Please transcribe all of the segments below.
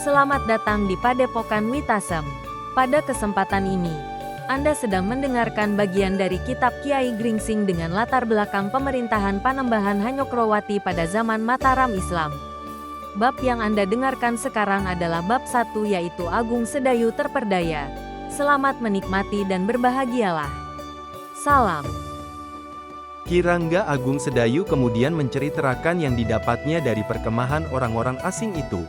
Selamat datang di Padepokan Witasem. Pada kesempatan ini, Anda sedang mendengarkan bagian dari Kitab Kiai Gringsing dengan latar belakang pemerintahan Panembahan Hanyokrowati pada zaman Mataram Islam. Bab yang Anda dengarkan sekarang adalah bab 1, yaitu Agung Sedayu Terperdaya. Selamat menikmati dan berbahagialah. Salam. Ki Rangga Agung Sedayu kemudian menceritakan yang didapatnya dari perkemahan orang-orang asing itu.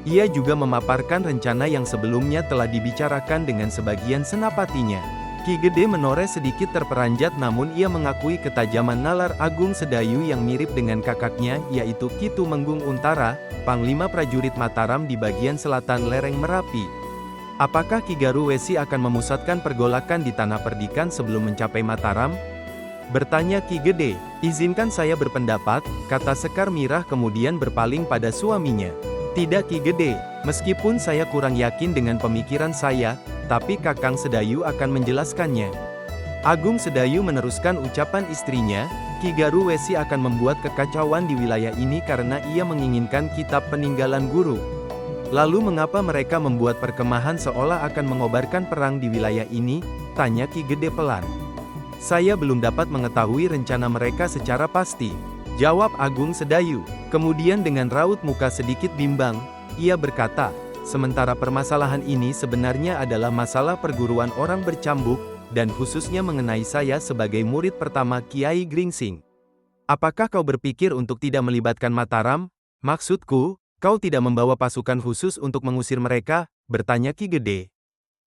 Ia juga memaparkan rencana yang sebelumnya telah dibicarakan dengan sebagian senapatinya. Ki Gede menoleh sedikit terperanjat, namun ia mengakui ketajaman nalar Agung Sedayu yang mirip dengan kakaknya, yaitu Ki Tumenggung Untara, Panglima Prajurit Mataram di bagian selatan lereng Merapi. Apakah Ki Garuwesi akan memusatkan pergolakan di Tanah Perdikan sebelum mencapai Mataram? Bertanya Ki Gede. Izinkan saya berpendapat, kata Sekar Mirah kemudian berpaling pada suaminya. Tidak Ki Gede, meskipun saya kurang yakin dengan pemikiran saya, tapi Kakang Sedayu akan menjelaskannya. Agung Sedayu meneruskan ucapan istrinya, Ki Garuwesi akan membuat kekacauan di wilayah ini karena ia menginginkan kitab peninggalan guru. Lalu mengapa mereka membuat perkemahan seolah akan mengobarkan perang di wilayah ini? Tanya Ki Gede pelan. Saya belum dapat mengetahui rencana mereka secara pasti, jawab Agung Sedayu. Kemudian dengan raut muka sedikit bimbang, ia berkata, sementara permasalahan ini sebenarnya adalah masalah perguruan orang bercambuk, dan khususnya mengenai saya sebagai murid pertama Kiai Gringsing. Apakah kau berpikir untuk tidak melibatkan Mataram? Maksudku, kau tidak membawa pasukan khusus untuk mengusir mereka? Bertanya Ki Gede.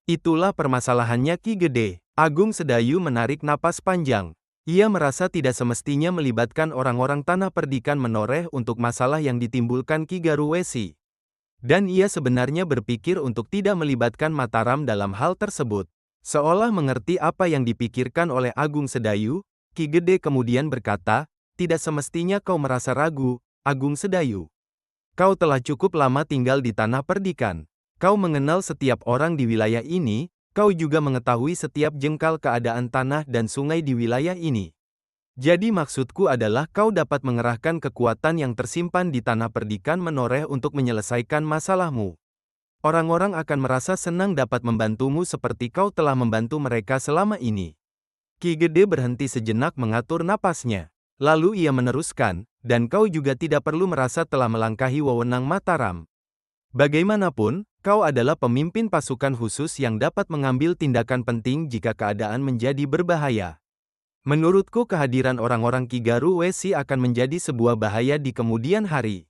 Itulah permasalahannya Ki Gede. Agung Sedayu menarik napas panjang. Ia merasa tidak semestinya melibatkan orang-orang Tanah Perdikan menoreh untuk masalah yang ditimbulkan Ki Garuwesi. Dan ia sebenarnya berpikir untuk tidak melibatkan Mataram dalam hal tersebut. Seolah mengerti apa yang dipikirkan oleh Agung Sedayu, Ki Gede kemudian berkata, tidak semestinya kau merasa ragu, Agung Sedayu. Kau telah cukup lama tinggal di Tanah Perdikan. Kau mengenal setiap orang di wilayah ini. Kau juga mengetahui setiap jengkal keadaan tanah dan sungai di wilayah ini. Jadi maksudku adalah kau dapat mengerahkan kekuatan yang tersimpan di Tanah Perdikan menoreh untuk menyelesaikan masalahmu. Orang-orang akan merasa senang dapat membantumu seperti kau telah membantu mereka selama ini. Ki Gede berhenti sejenak mengatur napasnya. Lalu ia meneruskan, dan kau juga tidak perlu merasa telah melangkahi wewenang Mataram. Bagaimanapun, kau adalah pemimpin pasukan khusus yang dapat mengambil tindakan penting jika keadaan menjadi berbahaya. Menurutku kehadiran orang-orang Ki Garuwesi akan menjadi sebuah bahaya di kemudian hari.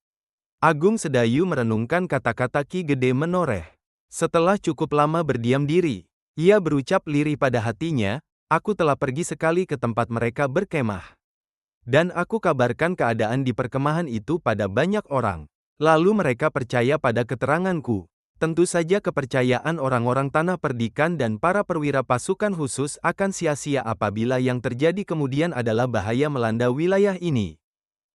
Agung Sedayu merenungkan kata-kata Ki Gede menoreh. Setelah cukup lama berdiam diri, ia berucap lirih pada hatinya, aku telah pergi sekali ke tempat mereka berkemah. Dan aku kabarkan keadaan di perkemahan itu pada banyak orang. Lalu mereka percaya pada keteranganku. Tentu saja kepercayaan orang-orang Tanah Perdikan dan para perwira pasukan khusus akan sia-sia apabila yang terjadi kemudian adalah bahaya melanda wilayah ini.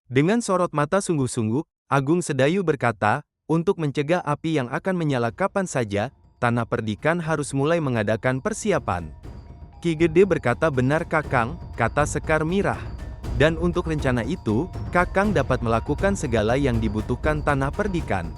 Dengan sorot mata sungguh-sungguh, Agung Sedayu berkata, untuk mencegah api yang akan menyala kapan saja, Tanah Perdikan harus mulai mengadakan persiapan. Ki Gede berkata, benar Kakang, kata Sekar Mirah. Dan untuk rencana itu, Kakang dapat melakukan segala yang dibutuhkan Tanah Perdikan.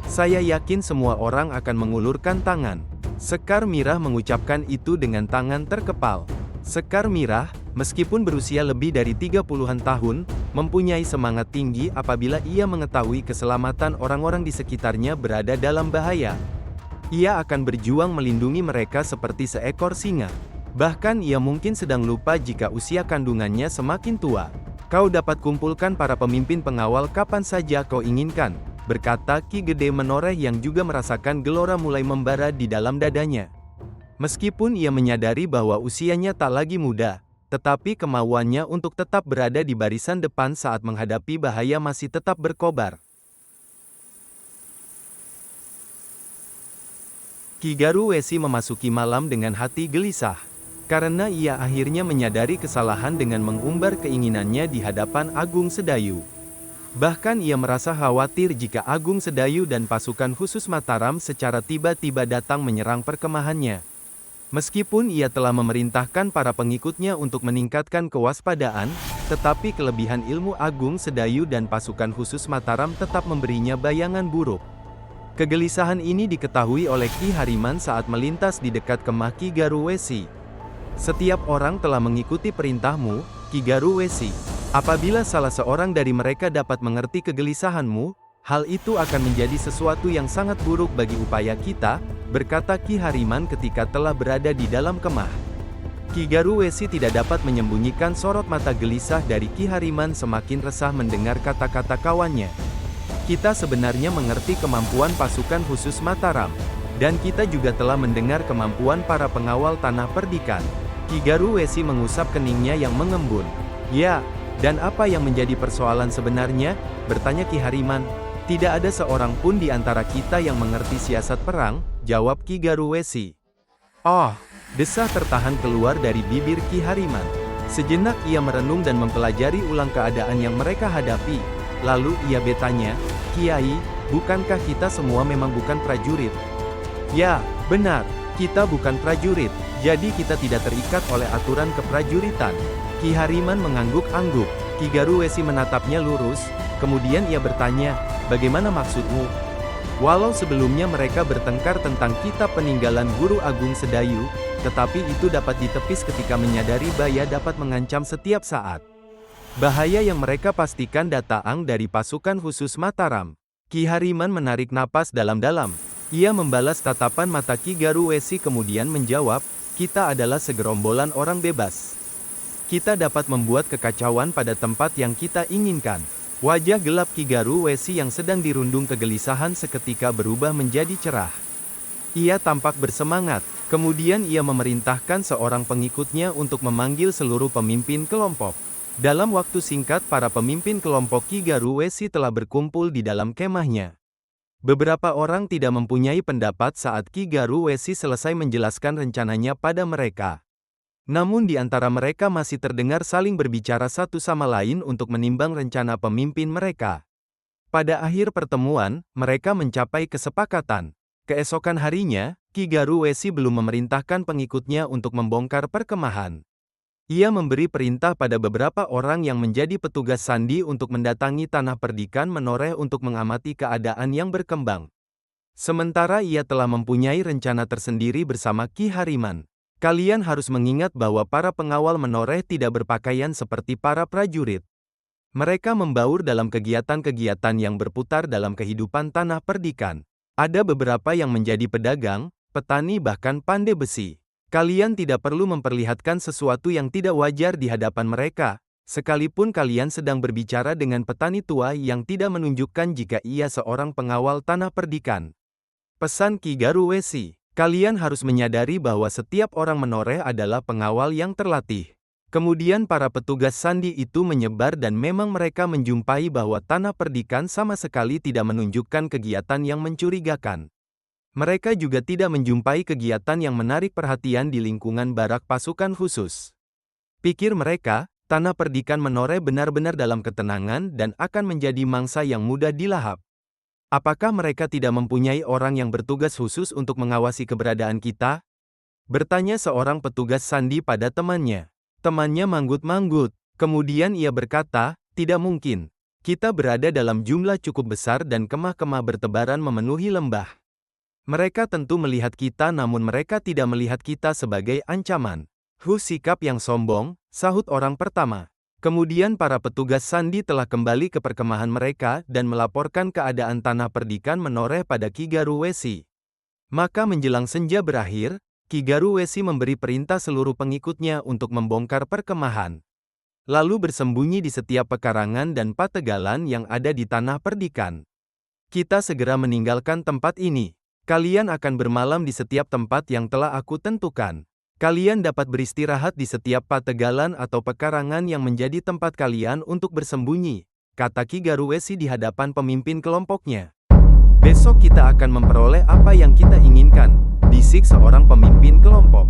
Saya yakin semua orang akan mengulurkan tangan. Sekar Mirah mengucapkan itu dengan tangan terkepal. Sekar Mirah, meskipun berusia lebih dari 30-an tahun, mempunyai semangat tinggi apabila ia mengetahui keselamatan orang-orang di sekitarnya berada dalam bahaya. Ia akan berjuang melindungi mereka seperti seekor singa. Bahkan ia mungkin sedang lupa jika usia kandungannya semakin tua. Kau dapat kumpulkan para pemimpin pengawal kapan saja kau inginkan, berkata Ki Gede menoreh yang juga merasakan gelora mulai membara di dalam dadanya. Meskipun ia menyadari bahwa usianya tak lagi muda, tetapi kemauannya untuk tetap berada di barisan depan saat menghadapi bahaya masih tetap berkobar. Ki Garuwesi memasuki malam dengan hati gelisah. Karena ia akhirnya menyadari kesalahan dengan mengumbar keinginannya di hadapan Agung Sedayu. Bahkan ia merasa khawatir jika Agung Sedayu dan pasukan khusus Mataram secara tiba-tiba datang menyerang perkemahannya. Meskipun ia telah memerintahkan para pengikutnya untuk meningkatkan kewaspadaan, tetapi kelebihan ilmu Agung Sedayu dan pasukan khusus Mataram tetap memberinya bayangan buruk. Kegelisahan ini diketahui oleh Ki Hariman saat melintas di dekat kemah Ki Garuwesi. Setiap orang telah mengikuti perintahmu, Ki Garuwesi. Apabila salah seorang dari mereka dapat mengerti kegelisahanmu, hal itu akan menjadi sesuatu yang sangat buruk bagi upaya kita, berkata Ki Hariman ketika telah berada di dalam kemah. Ki Garuwesi tidak dapat menyembunyikan sorot mata gelisah dari Ki Hariman semakin resah mendengar kata-kata kawannya. Kita sebenarnya mengerti kemampuan pasukan khusus Mataram, dan kita juga telah mendengar kemampuan para pengawal tanah perdikan. Ki Garuwesi mengusap keningnya yang mengembun. Ya, dan apa yang menjadi persoalan sebenarnya? Bertanya Ki Hariman. Tidak ada seorang pun di antara kita yang mengerti siasat perang, jawab Ki Garuwesi. Oh, desah tertahan keluar dari bibir Ki Hariman. Sejenak ia merenung dan mempelajari ulang keadaan yang mereka hadapi. Lalu ia bertanya, Kiai, bukankah kita semua memang bukan prajurit? Ya, benar, kita bukan prajurit, jadi kita tidak terikat oleh aturan keprajuritan. Ki Hariman mengangguk-angguk. Ki Garuwesi menatapnya lurus, kemudian ia bertanya, bagaimana maksudmu? Walau sebelumnya mereka bertengkar tentang kitab peninggalan Guru Agung Sedayu, tetapi itu dapat ditepis ketika menyadari bahaya dapat mengancam setiap saat. Bahaya yang mereka pastikan datang dari pasukan khusus Mataram. Ki Hariman menarik napas dalam-dalam. Ia membalas tatapan mata Ki Garuwesi kemudian menjawab, kita adalah segerombolan orang bebas. Kita dapat membuat kekacauan pada tempat yang kita inginkan. Wajah gelap Ki Garuwesi yang sedang dirundung kegelisahan seketika berubah menjadi cerah. Ia tampak bersemangat, kemudian ia memerintahkan seorang pengikutnya untuk memanggil seluruh pemimpin kelompok. Dalam waktu singkat para pemimpin kelompok Ki Garuwesi telah berkumpul di dalam kemahnya. Beberapa orang tidak mempunyai pendapat saat Ki Garuwesi selesai menjelaskan rencananya pada mereka. Namun di antara mereka masih terdengar saling berbicara satu sama lain untuk menimbang rencana pemimpin mereka. Pada akhir pertemuan, mereka mencapai kesepakatan. Keesokan harinya, Ki Garuwesi belum memerintahkan pengikutnya untuk membongkar perkemahan. Ia memberi perintah pada beberapa orang yang menjadi petugas sandi untuk mendatangi tanah perdikan Menoreh untuk mengamati keadaan yang berkembang. Sementara ia telah mempunyai rencana tersendiri bersama Ki Hariman. Kalian harus mengingat bahwa para pengawal Menoreh tidak berpakaian seperti para prajurit. Mereka membaur dalam kegiatan-kegiatan yang berputar dalam kehidupan tanah perdikan. Ada beberapa yang menjadi pedagang, petani bahkan pandai besi. Kalian tidak perlu memperlihatkan sesuatu yang tidak wajar di hadapan mereka, sekalipun kalian sedang berbicara dengan petani tua yang tidak menunjukkan jika ia seorang pengawal tanah perdikan. Pesan Ki Garuwesi. Kalian harus menyadari bahwa setiap orang Menoreh adalah pengawal yang terlatih. Kemudian para petugas sandi itu menyebar dan memang mereka menjumpai bahwa tanah perdikan sama sekali tidak menunjukkan kegiatan yang mencurigakan. Mereka juga tidak menjumpai kegiatan yang menarik perhatian di lingkungan barak pasukan khusus. Pikir mereka, tanah perdikan Menoreh benar-benar dalam ketenangan dan akan menjadi mangsa yang mudah dilahap. Apakah mereka tidak mempunyai orang yang bertugas khusus untuk mengawasi keberadaan kita? Bertanya seorang petugas sandi pada temannya. Temannya manggut-manggut. Kemudian ia berkata, tidak mungkin. Kita berada dalam jumlah cukup besar dan kemah-kemah bertebaran memenuhi lembah. Mereka tentu melihat kita namun mereka tidak melihat kita sebagai ancaman. Sikap yang sombong, sahut orang pertama. Kemudian para petugas sandi telah kembali ke perkemahan mereka dan melaporkan keadaan tanah perdikan Menoreh pada Ki Garuwesi. Maka menjelang senja berakhir, Ki Garuwesi memberi perintah seluruh pengikutnya untuk membongkar perkemahan. Lalu bersembunyi di setiap pekarangan dan pategalan yang ada di tanah perdikan. Kita segera meninggalkan tempat ini. Kalian akan bermalam di setiap tempat yang telah aku tentukan. Kalian dapat beristirahat di setiap pategalan atau pekarangan yang menjadi tempat kalian untuk bersembunyi, kata Ki Garuwesi di hadapan pemimpin kelompoknya. Besok kita akan memperoleh apa yang kita inginkan, bisik seorang pemimpin kelompok.